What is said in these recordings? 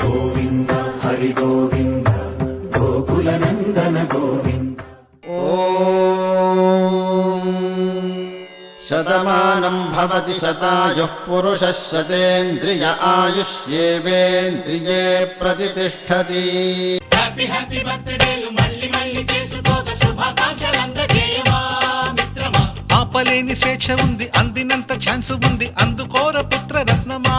గోవింద హరి గోవింద గోకుల నందన Govinda. Shatamanam Bhavati శతాయుః పురుషः శతేంద్రియ ఆయుష్యేవేంద్రియే ప్రతిష్ఠతి. Happy happy బర్త్డేలు మళ్ళీ మళ్ళీ చేసుకోక శుభాకాంక్షలందజేయమా మిత్రమా. ఆపలేని స్వేచ్ఛ ఉంది, అందినంత ఛాన్స్ ఉంది, అందుకోర పుత్ర రత్నమా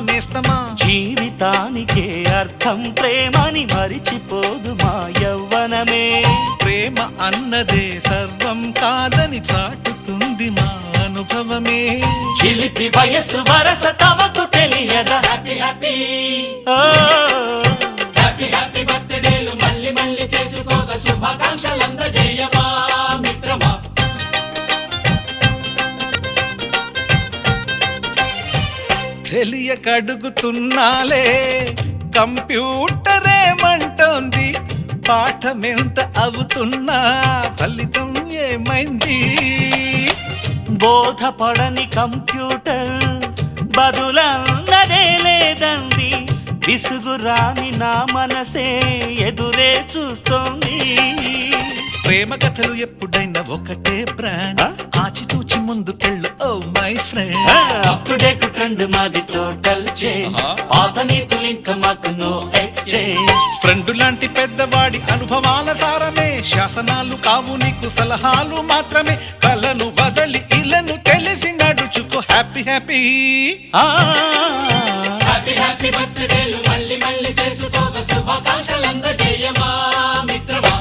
నేస్తమా. జీవితానికే అర్థం ప్రేమని మరిచిపోదు మా యవ్వనమే. ప్రేమ అన్నదే సర్వం కాదని చాటుతుంది మా అనుభవమే. చిలిపి వయస్సు వరస తమకు తెలియదా. హ్యాపీ హ్యాపీ హ్యాపీ హ్యాపీ బర్త్డేలు మళ్ళీ మళ్ళీ చేసుకోక శుభాకాంక్షలందజేయమా మిత్రమా. తెలియక అడుగుతున్నాలే కంప్యూటర్ ఏమంటోంది, పాఠమెంత అవుతున్నా ఫలితం ఏమైంది. బోధపడని కంప్యూటర్ బదులన్నదే లేదంది. విసుగురాని నా మనసే ఎదురే చూస్తోంది. ప్రేమ కథలు ఎప్పుడైనా ఒకటే బ్రాండ్, ఆచితూచి ముందుకెళ్ళు oh my friend. Up to date trend మాది టోటల్ చేంజ్. పాత నీతులు ఇంకా మాకు నో ఎక్స్చేంజ్. ఫ్రెండ్ లాంటి పెద్దవాడి అనుభవాల సారమే, శాసనాలు కావు నీకు సలహాలు మాత్రమే. కలను వదలి ఇలను తెలిసి నడుచుకో హ్యాపీ హ్యాపీ. హ్యాపీ హ్యాపీ బర్త్డేలు మళ్ళీ మళ్ళీ చేసుకోక శుభాకాంక్షలందజేయమా మిత్రమా.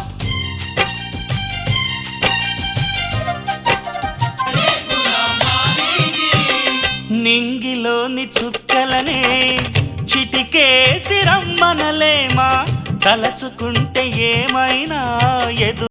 నింగిలోని చుక్కలనే చిటికేసి రమ్మనలేమా. తలచుకుంటే ఏమైనా ఎదు